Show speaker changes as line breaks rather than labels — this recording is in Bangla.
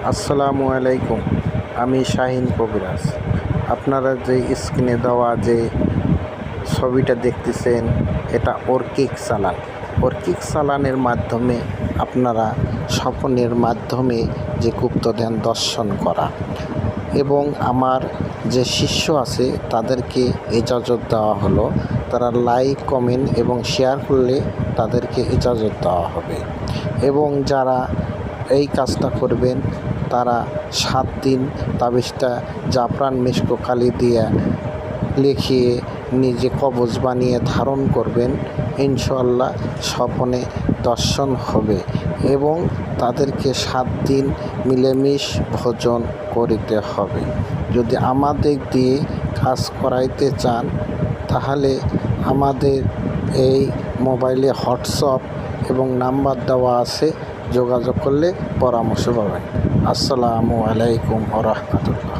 আসসালামু আলাইকুম। আমি শাহিন কবিরাজ। আপনারা যে স্ক্রিনে দেওয়া যে ছবিটা দেখতেছেন, এটা অর্কিক চালান। অর্কিক চালানের মাধ্যমে আপনারা স্বপ্নের মাধ্যমে যে গুপ্তধন দর্শন করা এবং আমার যে শিষ্য আছে তাদেরকে ইজাজত দেওয়া হলো। তারা লাইক, কমেন্ট এবং শেয়ার করলে তাদেরকে ইজাজত দেওয়া হবে। এবং যারা এই কাজটা করবেন তারা 7 দিন তাবিজটা জাফরান মিশক কালি দিয়ে লিখিয়ে নিজে কবজ বানিয়ে ধারণ করবেন। ইনশাআল্লাহ স্বপ্নে দর্শন হবে এবং তাদেরকে 7 দিন মিলেমিশ ভোজন করিতে হবে। যদি আমাদের দিয়ে কাজ করাইতে চান তাহলে আমাদের এই মোবাইলে হোয়াটসঅ্যাপ এবং নাম্বার দেওয়া আছে, যোগাযোগ করলে পরামর্শ পাবেন। আসসালামু আলাইকুম ওয়া রাহমাতুল্লাহ।